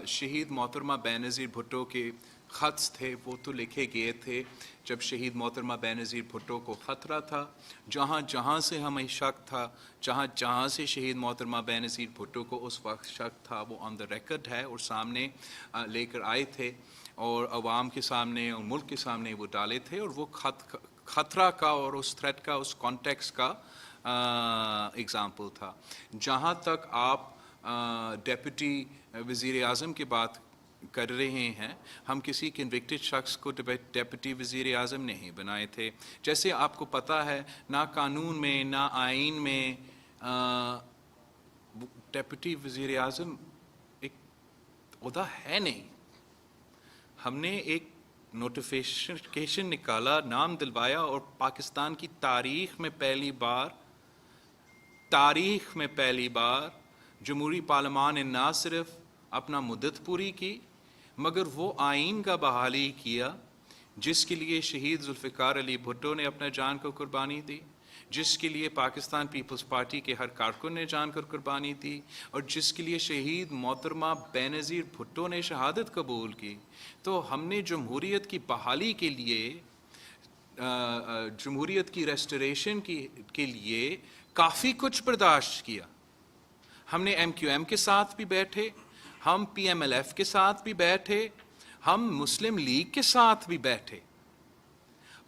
شہید محترمہ بینظیر بھٹو کے خطs تھے, وہ تو لکھے گئے تھے جب شہید محترمہ بینظیر بھٹو کو خطرہ تھا. جہاں جہاں سے ہمیں شک تھا, جہاں جہاں سے شہید محترمہ بینظیر بھٹو کو اس وقت شک تھا, وہ آن دا ریکارڈ ہے اور سامنے لے کر آئے تھے, اور عوام کے سامنے اور ملک کے سامنے وہ ڈالے تھے. اور وہ خطرہ کا اور اس تھریٹ کا, اس کانٹیکس کا اگزامپل تھا. جہاں تک آپ ڈیپٹی وزیر اعظم کی بات کر رہے ہیں, ہم کسی کنوکٹڈ شخص کو ڈیپٹی وزیر اعظم نہیں بنائے تھے. جیسے آپ کو پتہ ہے, نہ قانون میں نہ آئین میں ڈیپٹی وزیر اعظم ایک عہدہ ہے نہیں. ہم نے ایک نوٹیفیکیشن نکالا, نام دلوایا, اور پاکستان کی تاریخ میں پہلی بار جمہوری پارلیمان نے نہ صرف اپنا مدت پوری کی, مگر وہ آئین کا بحالی کیا جس کے لیے شہید ذوالفقار علی بھٹو نے اپنا جان کو قربانی دی, جس کے لیے پاکستان پیپلز پارٹی کے ہر کارکن نے جان کر قربانی دی, اور جس کے لیے شہید محترمہ بینظیر بھٹو نے شہادت قبول کی. تو ہم نے جمہوریت کی بحالی کے لیے, جمہوریت کی ریسٹوریشن کے لیے کافی کچھ برداشت کیا. ہم نے ایم کیو ایم کے ساتھ بھی بیٹھے, ہم پی ایم ایل ایف کے ساتھ بھی بیٹھے, ہم مسلم لیگ کے ساتھ بھی بیٹھے.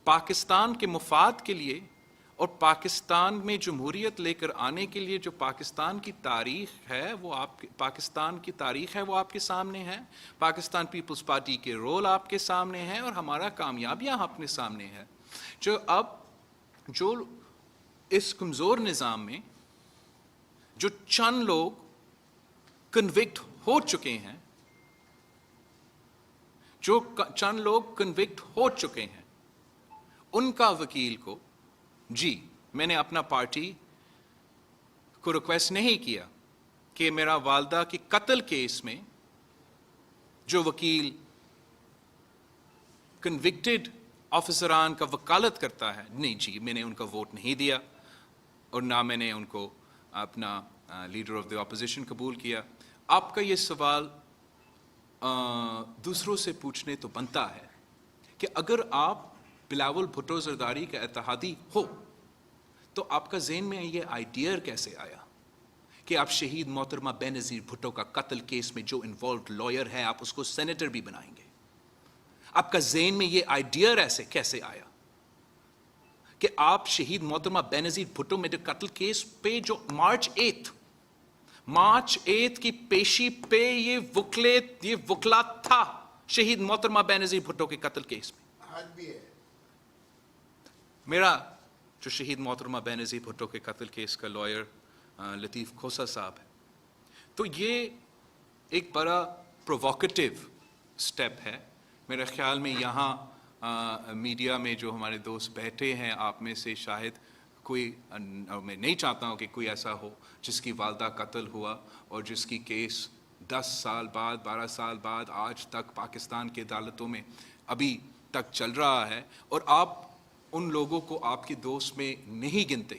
پاکستان کے مفاد کے لیے اور پاکستان میں جمہوریت لے کر آنے کے لیے جو پاکستان کی تاریخ ہے وہ آپ کے سامنے ہے, پاکستان پیپلز پارٹی کے رول آپ کے سامنے ہے, اور ہمارا کامیابیاں اپنے سامنے ہے. جو اس کمزور نظام میں جو چند لوگ کنوکٹ ہو چکے ہیں, ان کا وکیل کو, جی میں نے اپنا پارٹی کو ریکویسٹ نہیں کیا کہ میرا والدہ کے قتل کیس میں جو وکیل کنوکٹڈ آفیسران کا وکالت کرتا ہے, نہیں جی میں نے ان کا ووٹ نہیں دیا, اور نہ میں نے ان کو اپنا لیڈر آف دی اپوزیشن قبول کیا. آپ کا یہ سوال دوسروں سے پوچھنے تو بنتا ہے کہ اگر آپ بلاول بھٹو زرداری کا اتحادی ہو تو آپ کا ذہن میں یہ آئیڈیا کیسے آیا کہ آپ شہید محترمہ بینظیر بھٹو کا قتل کیس میں جو انوالوڈ لائر ہے آپ اس کو سینیٹر بھی بنائیں گے؟ آپ کا ذہن میں یہ آئیڈیا ایسے کیسے آیا کہ آپ شہید محترمہ بینظیر بھٹو میں قتل کیس پہ جو مارچ 8 کی پیشی پہ یہ وکلا تھا شہید محترمہ بینظیر بھٹو کے قتل کیس میں. آج بھی ہے. میرا جو شہید محترمہ بینظیر بھٹو کے قتل کیس کا لائر لطیف کھوسہ صاحب ہے, تو یہ ایک بڑا پرووکیٹیو سٹیپ ہے. میرے خیال میں یہاں میڈیا میں جو ہمارے دوست بیٹھے ہیں, آپ میں سے شاید کوئی, میں نہیں چاہتا ہوں کہ کوئی ایسا ہو جس کی والدہ قتل ہوا اور جس کی کیس 10 سال بعد 12 سال بعد آج تک پاکستان کی عدالتوں میں ابھی تک چل رہا ہے, اور آپ ان لوگوں کو آپ کے دوست میں نہیں گنتے.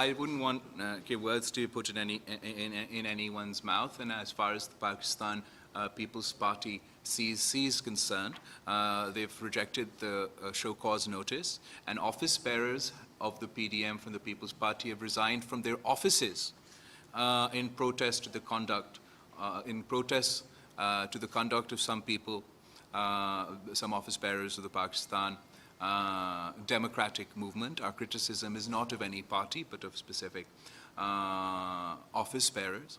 I wouldn't want words to be put in anyone's mouth, and as far as the Pakistan People's Party is concerned, they've rejected the show cause notice, and office bearers of the PDM from the People's Party have resigned from their offices in protest to the conduct, to the conduct of some people, some office bearers of the Pakistan democratic movement. Our criticism is not of any party but of specific office bearers.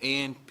ANP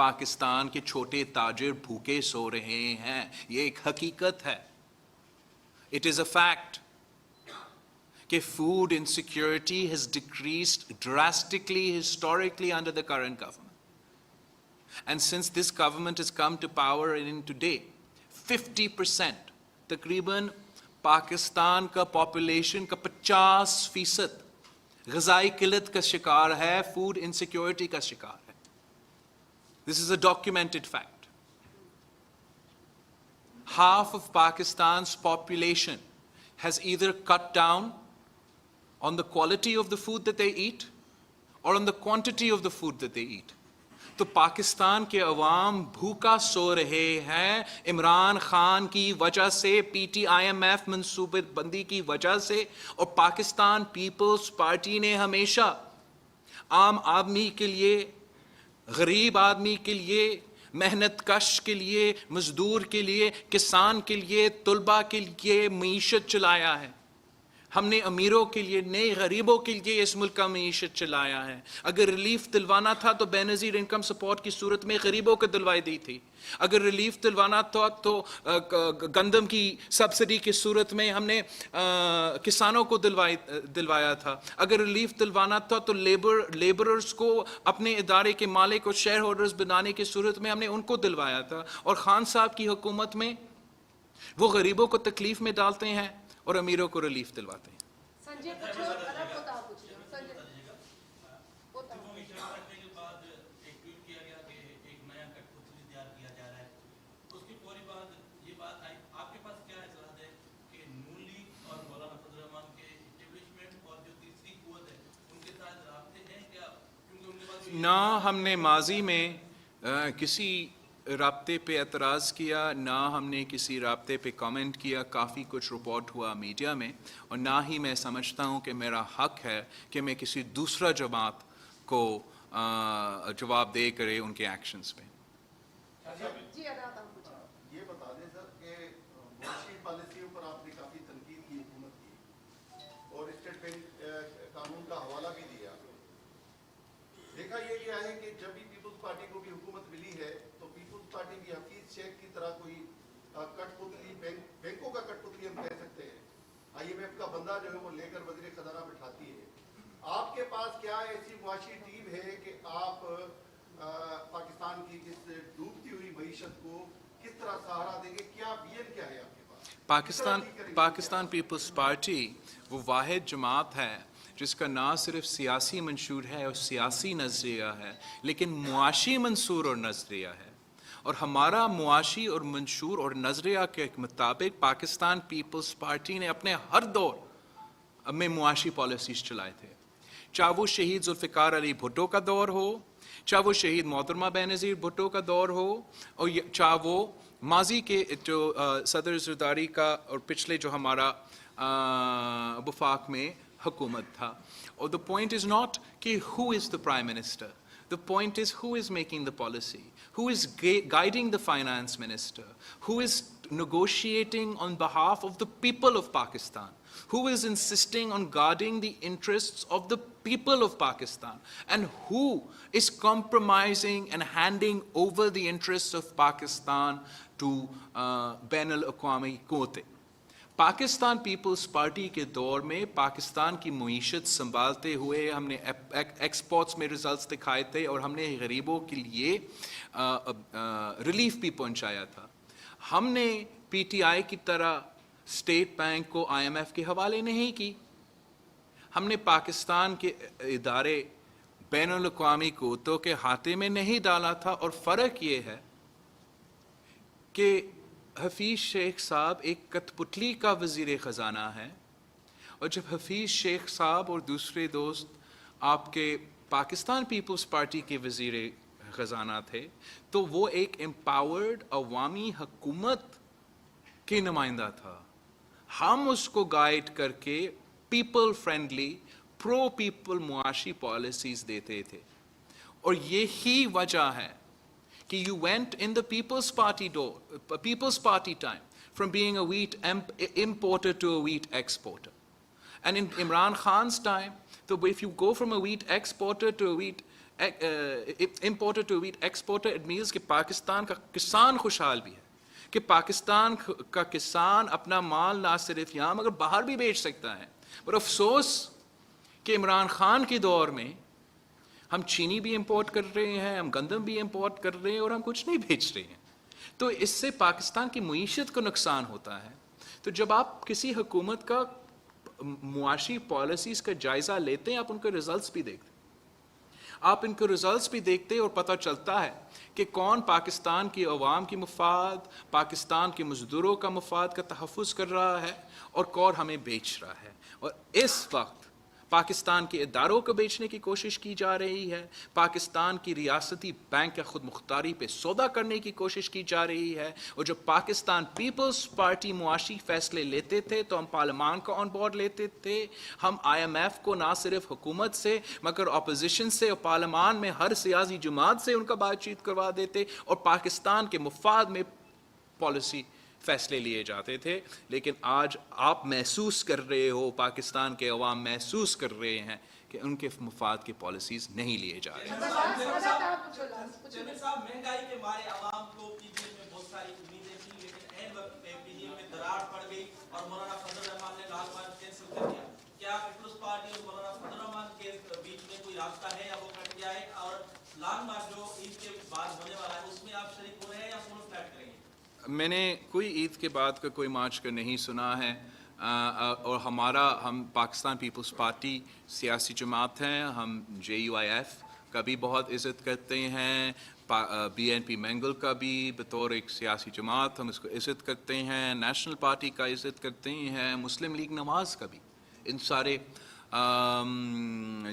Pakistan کے چھوٹے تاجر بھوکے سو رہے ہیں. یہ ایک حقیقت ہے. It is a fact کہ food insecurity has decreased drastically historically under the current government. And since this government has come to power in today, 50% تقریباً پاکستان کا پاپولیشن کا 50% غذائی قلت کا شکار ہے, فوڈ انسیکیورٹی کا شکار ہے. This is a documented fact. Half of Pakistan's population has either cut down on the quality of the food that they eat or on the quantity of the food that they eat. تو پاکستان کے عوام بھوکا سو رہے ہیں عمران خان کی وجہ سے, پی ٹی آئی ایم ایف منصوبہ بندی کی وجہ سے, اور پاکستان پیپلز پارٹی نے ہمیشہ عام آدمی کے لیے, غریب آدمی کے لیے, محنت کش کے لیے, مزدور کے لیے, کسان کے لیے, طلباء کے لیے معیشت چلایا ہے. ہم نے امیروں کے لیے نہیں, غریبوں کے لیے اس ملک کا معیشت چلایا ہے. اگر ریلیف دلوانا تھا تو بے نظیر انکم سپورٹ کی صورت میں غریبوں کو دلوائی دی تھی. اگر ریلیف دلوانا تھا تو گندم کی سبسڈی کی صورت میں ہم نے کسانوں کو دلوایا تھا. اگر ریلیف دلوانا تھا تو لیبررز کو اپنے ادارے کے مالک اور شیئر ہولڈرز بنانے کی صورت میں ہم نے ان کو دلوایا تھا. اور خان صاحب کی حکومت میں وہ غریبوں کو تکلیف میں ڈالتے ہیں اور امیروں کو ریلیف دلواتے ہیں. سنجے پوچھو, ارب بتا پوچھو. سنجے بتا. نہ ہم نے ماضی میں کسی رابطے پہ اعتراض کیا, نہ ہم نے کسی رابطے پہ کامنٹ کیا. کافی کچھ رپورٹ ہوا میڈیا میں, اور نہ ہی میں سمجھتا ہوں کہ میرا حق ہے کہ میں کسی دوسرا جماعت کو جواب دے کرے ان کے ایکشنز پہ. جی ارب آپ پوچھو. یہ بتا دیں سر کہ معاشی پالیسیوں پر آپ نے کافی تنقید کی حکومت کی, اور اسٹیٹ بینک قانون کا حوالہ بھی دیا. دیکھا یہ گیا ہے کہ جب بھی پیپلز پارٹی کو بھی حکومت ملی ہے تو پیپلز پارٹی بھی حفیظ شیخ کی طرح کوئی کٹ پتلی, بینکوں کا کٹ پتلی ہم کہہ سکتے ہیں, آئی ایم ایف کا بندہ جو ہے وہ لے کر وزیر خزانہ بٹھاتی ہے. آپ کے پاس کیا ایسی معاشی ٹیم ہے کہ آپ پاکستان کی اس ڈوبتی ہوئی معیشت کو کس طرح سہارا دیں گے؟ کیا ویژن کیا ہے آپ کے پاس؟ پاکستان پیپلز پارٹی وہ واحد جماعت ہے جس کا نہ صرف سیاسی منشور ہے اور سیاسی نظریہ ہے, لیکن معاشی منشور اور نظریہ ہے. اور ہمارا معاشی اور منشور اور نظریہ کے مطابق پاکستان پیپلز پارٹی نے اپنے ہر دور میں معاشی پالیسیز چلائے تھے, چاہے وہ شہید ذوالفقار علی بھٹو کا دور ہو, چاہے وہ شہید محترمہ بینظیر بھٹو کا دور ہو, اور چاہے وہ ماضی کے جو صدر زرداری کا اور پچھلے جو ہمارا وفاق میں حکومت تھا. اور the point is not کہ who is the prime minister, the point is who is making the policy, who is guiding the finance minister, who is negotiating on behalf of the people of Pakistan, who is insisting on guarding the interests of the people of Pakistan, and who is compromising and handing over the interests of Pakistan to بین الاقوامی قوتیں. پاکستان پیپلز پارٹی کے دور میں پاکستان کی معیشت سنبھالتے ہوئے ہم نے ایکسپورٹس میں ریزلٹس دکھائے تھے, اور ہم نے غریبوں کے لیے ریلیف بھی پہنچایا تھا. ہم نے پی ٹی آئی کی طرح اسٹیٹ بینک کو آئی ایم ایف کے حوالے نہیں کی. ہم نے پاکستان کے ادارے بین الاقوامی قوتوں کے ہاتھے میں نہیں ڈالا تھا. اور فرق یہ ہے کہ حفیظ شیخ صاحب ایک کٹ پتلی کا وزیر خزانہ ہے, اور جب حفیظ شیخ صاحب اور دوسرے دوست آپ کے پاکستان پیپلز پارٹی کے وزیر خزانہ تھے تو وہ ایک امپاورڈ عوامی حکومت کے نمائندہ تھا. ہم اس کو گائیڈ کر کے پیپل فرینڈلی پرو پیپل معاشی پالیسیز دیتے تھے. اور یہی وجہ ہے کہ you went in the People's Party time from being a wheat importer to a wheat exporter. And in Imran Khan's time, so if you go from a wheat exporter to a wheat importer to wheat exporter, it means کہ پاکستان کا کسان خوشحال بھی ہے، کہ پاکستان کا کسان اپنا مال نہ صرف یہاں مگر باہر بھی بیچ سکتا ہے. پر افسوس کہ عمران خان کے دور میں ہم چینی بھی امپورٹ کر رہے ہیں، ہم گندم بھی امپورٹ کر رہے ہیں اور ہم کچھ نہیں بیچ رہے ہیں. تو اس سے پاکستان کی معیشت کو نقصان ہوتا ہے. تو جب آپ کسی حکومت کا معاشی پالیسیز کا جائزہ لیتے ہیں، آپ ان کے ریزلٹس بھی دیکھتے ہیں، آپ ان کے ریزلٹس بھی دیکھتے اور پتہ چلتا ہے کہ کون پاکستان کی عوام کی مفاد، پاکستان کے مزدوروں کا مفاد کا تحفظ کر رہا ہے اور کون ہمیں بیچ رہا ہے. اور اس وقت پاکستان کے اداروں کو بیچنے کی کوشش کی جا رہی ہے، پاکستان کی ریاستی بینک یا خود مختاری پہ سودا کرنے کی کوشش کی جا رہی ہے. اور جب پاکستان پیپلز پارٹی معاشی فیصلے لیتے تھے تو ہم پارلیمان کو آن بورڈ لیتے تھے، ہم آئی ایم ایف کو نہ صرف حکومت سے مگر اپوزیشن سے اور پارلیمان میں ہر سیاسی جماعت سے ان کا بات چیت کروا دیتے اور پاکستان کے مفاد میں پالیسی فیصلے لیے جاتے تھے. لیکن آج آپ محسوس کر رہے ہو، پاکستان کے عوام محسوس کر رہے ہیں کہ ان کے مفاد کی پالیسیز نہیں لیے جا رہے. چودھری صاحب، مہنگائی کے مارے عوام کو پی ڈی ایم میں بہت ساری امیدیں تھیں، لیکن عین وقت پہ پی ڈی ایم میں دراڑ پڑ گئی اور مولانا فضل الرحمان نے لال مارچ کینسل کر دیا. کیا پیپلز پارٹی اور مولانا فضل الرحمان کے بیچ میں کوئی رابطہ ہے یا وہ کٹ گیا ہے؟ اور لال مارچ جو عید کے بعد ہونے والا ہے اس میں آپ شریک ہو رہے ہیں یا فولو فلیٹ کریں گے؟ میں نے کوئی عید کے بعد کا کوئی مارچ کا نہیں سنا ہے. اور ہم پاکستان پیپلز پارٹی سیاسی جماعت ہیں، ہم جے یو آئی ایف کا بھی بہت عزت کرتے ہیں، بی این پی مینگل کا بھی بطور ایک سیاسی جماعت ہم اس کو عزت کرتے ہیں، نیشنل پارٹی کا عزت کرتے ہیں، مسلم لیگ نواز کا بھی. ان سارے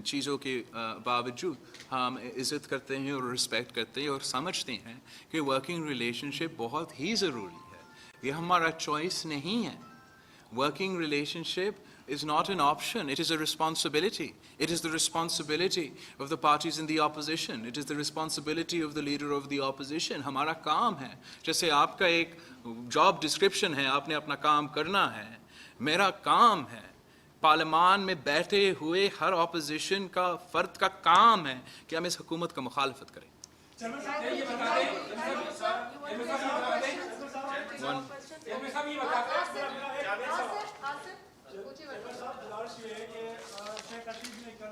چیزوں کے باوجود ہم عزت کرتے ہیں اور رسپیکٹ کرتے ہیں اور سمجھتے ہیں کہ ورکنگ ریلیشن شپ بہت ہی ضروری ہے. یہ ہمارا چوائس نہیں ہے. Working relation ship is not an option, it is a responsibility. It is the responsibility of the parties in the opposition. It is the responsibility of the leader of the opposition. ہمارا کام ہے، جیسے آپ کا ایک جاب ڈسکرپشن ہے، آپ نے اپنا کام کرنا ہے، میرا کام ہے پارلیمان میں بیٹھے ہوئے ہر اپوزیشن کا فرد کا کام ہے کہ ہم اس حکومت کا مخالفت کریں.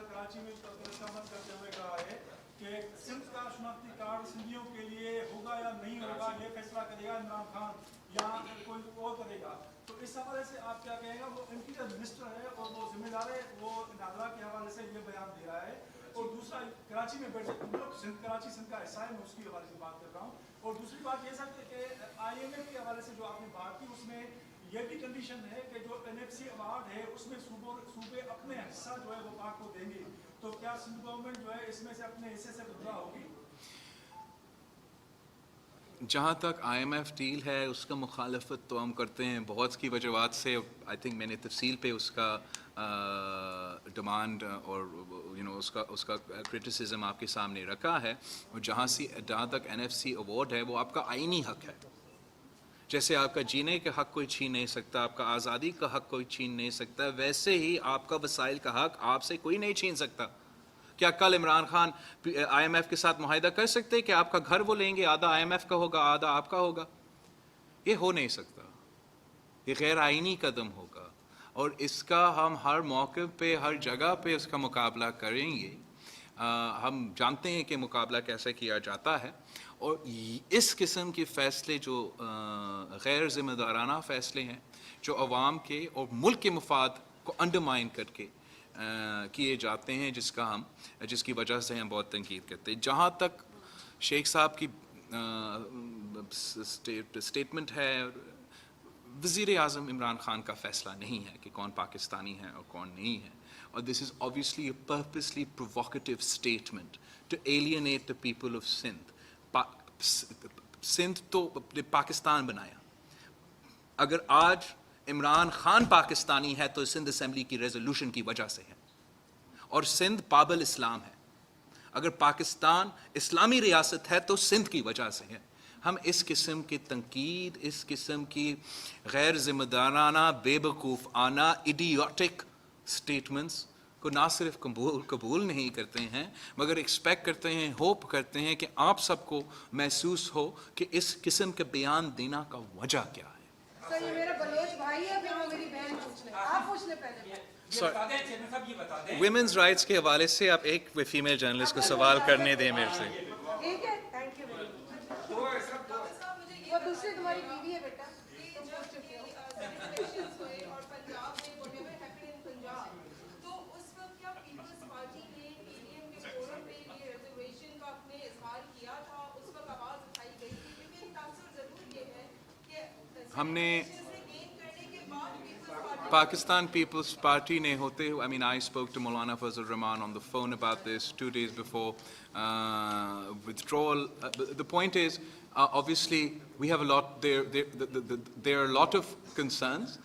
کراچی میں کرتے ہوئے کہا ہے کہ سندھ کا شناختی کارڈ سندھیوں کے لیے ہوگا یا نہیں ہوگا، یہ فیصلہ کرے گا عمران خان یا کوئی اور کرے گا. تو اس حوالے سے آپ کیا کہیں گا؟ وہ انٹیریئر منسٹر ہے اور وہ ذمہ دار ہے، وہ نادرا کے حوالے سے یہ بیان دے رہا ہے. اور دوسرا کراچی میں بیٹھے کراچی سندھ کا حصہ ہے، میں اس کے حوالے سے بات کر رہا ہوں. اور دوسری بات یہ سکتے کہ آئی ایم ایف کے حوالے سے جو آپ نے بات کی اس میں یہ بھی کنڈیشن ہے کہ جو این ایف سی ایوارڈ ہے اس میں صوبے اپنے حصہ جو ہے وہ پاک کو دیں گے. تو کیا سندھ گورنمنٹ جو ہے اس میں سے اپنے حصے سے گزرا ہوگی؟ جہاں تک آئی ایم ایف ڈیل ہے اس کا مخالفت تو ہم کرتے ہیں بہت کی وجوہات سے. آئی تھنک میں نے تفصیل پہ اس کا ڈیمانڈ اور اس کا کرٹیسزم آپ کے سامنے رکھا ہے. اور جہاں تک این ایف سی ایوارڈ ہے وہ آپ کا آئینی حق ہے. جیسے آپ کا جینے کا حق کوئی چھین نہیں سکتا، آپ کا آزادی کا حق کوئی چھین نہیں سکتا، ویسے ہی آپ کا وسائل کا حق آپ سے کوئی نہیں چھین سکتا. کیا کل Imran Khan I am F کے ساتھ معاہدہ کر سکتے کہ آپ کا گھر وہ لیں گے، آدھا آئی ایم ایف کا ہوگا آدھا آپ کا ہوگا؟ یہ ہو نہیں سکتا. یہ غیر آئینی قدم ہوگا اور اس کا ہم ہر موقع پہ ہر جگہ پہ اس کا مقابلہ کریں گے. ہم جانتے ہیں کہ مقابلہ کیسے کیا جاتا ہے. اور اس قسم کے فیصلے جو غیر ذمہ دارانہ فیصلے ہیں، جو عوام کے اور ملک کے مفاد کو انڈرمائن کر کے کیے جاتے ہیں، جس کی وجہ سے ہم بہت تنقید کرتے ہیں. جہاں تک شیخ صاحب کی اسٹیٹمنٹ ہے، وزیر اعظم عمران خان کا فیصلہ نہیں ہے کہ کون پاکستانی ہے اور کون نہیں ہے. اور دس از obviously a purposely provocative statement to alienate the people of Sindh. Sindh تو پاکستان بنایا. اگر آج عمران خان پاکستانی ہے تو سندھ اسمبلی کی ریزولوشن کی وجہ سے ہے، اور سندھ باب الاسلام ہے. اگر پاکستان اسلامی ریاست ہے تو سندھ کی وجہ سے ہے. ہم اس قسم کی تنقید، اس قسم کی غیر ذمہ دارانہ، بے وقوف آنا، ایڈیوٹک اسٹیٹمنٹس کو نہ صرف قبول نہیں کرتے ہیں مگر ایکسپیکٹ کرتے ہیں, ہوپ کرتے ہیں کہ آپ سب کو محسوس ہو کہ اس قسم کے بیان دینا کا وجہ کیا ہے. سر یہ میرا بلوچ بھائی ہے, پھر وہ میری بہن پوچھ لیں, آپ پوچھ لیں پہلے. ویمنز رائٹس کے حوالے سے آپ ایک فیمیل جرنلسٹ کو سوال کرنے دیں میرے سے. ٹھیک ہے, تھینک یو ویری مچ. وہ دوسری تمہاری بیوی ہے بیٹا, تم پوچھ چکے ہو. اور پنجاب میں whatever happened in Punjab, تو اس وقت کیا پیپلز پارٹی نے پی ڈی ایم کے فورم پہ یہ ریزرویشن کا اپنے اظہار کیا تھا, اس وقت آواز اٹھائی گئی تھی, لیکن تاثر ضرور یہ ہے کہ ہم نے سے گین کرنے کے بعد Peoples party Pakistan People's Party نے ہوتے ہوئے, I mean I spoke to Maulana Fazl Rahman on the phone about this 2 days before withdrawal. The point is, obviously we have a lot, there are a lot of concerns.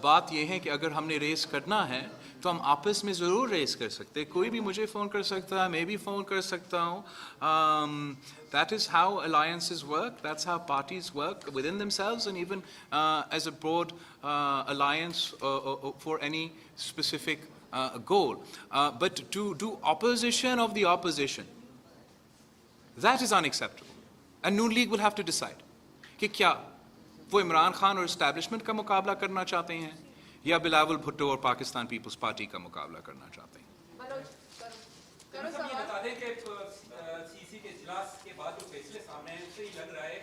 بات یہ ہے کہ اگر ہم نے ریز کرنا ہے تو ہم آپس میں ضرور ریز کر سکتے, کوئی بھی مجھے فون کر سکتا ہے, میں بھی فون کر سکتا ہوں. That is how alliances work, that's how parties work within themselves and even as a broad alliance for any specific goal. But to do opposition of the opposition, that is unacceptable. And Noon League will have to decide کہ کیا وہ عمران خان اور اسٹیبلشمنٹ کا مقابلہ کرنا چاہتے ہیں یا بلاول بھٹو اور پاکستان پیپلز پارٹی کا مقابلہ کرنا چاہتے ہیں. کرو سب یہ سوال. بتا دیں کہ سی سی کے اجلاس کے بعد جو فیصلے سامنے ہیں اس سے یہ لگ رہا ہے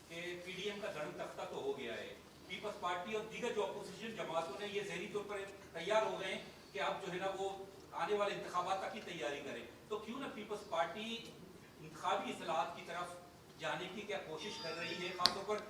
کہ پی ڈی ایم کا دھرم تختہ تو ہو گیا ہے. پیپلز پارٹی اور دیگر جو اپوزیشن جماعتوں نے یہ ذہنی طور پر تیار ہو گئے ہیں کہ اب جو ہے نا وہ آنے والے انتخابات تک کی تیاری کریں. تو کیوں نہ پیپلز پارٹی انتخابی اصلاحات کی طرف جانے کی کیا کوشش کر رہی ہے, خاص طور پر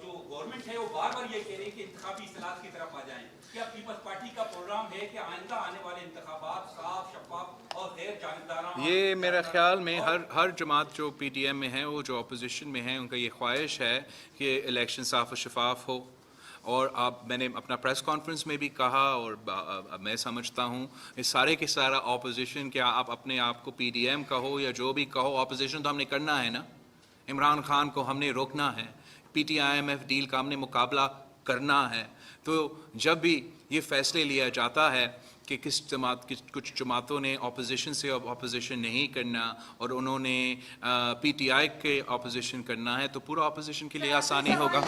جو گورنمنٹ ہے وہ بار بار یہ کہہ رہی ہے کہ انتخابی اصلاحات کی طرف آ جائیں. کیا پیپلز پارٹی کا پروگرام ہے کہ آئندہ آنے والے انتخابات صاف, شفاف اور غیر جانبدارانہ؟ یہ میرا خیال میں ہر جماعت جو پی ٹی ایم میں ہے, وہ جو اپوزیشن میں ہے, ان کا یہ خواہش ہے کہ الیکشن صاف و شفاف ہو. اور میں نے اپنا پریس کانفرنس میں بھی کہا, اور میں سمجھتا ہوں یہ سارے کے سارا اپوزیشن, کیا آپ اپنے آپ کو پی ڈی ایم کہو یا جو بھی کہو, اپوزیشن تو ہم نے کرنا ہے نا. عمران خان کو ہم نے روکنا ہے, P T I am F deal کا ہم نے مقابلہ کرنا ہے. تو جب بھی یہ فیصلے لیا جاتا ہے کہ کچھ جماعتوں نے اپوزیشن سے اپوزیشن نہیں کرنا اور انہوں نے پی ٹی آئی کے اپوزیشن کرنا ہے, تو پورا اپوزیشن کے لیے آسانی ہوگا.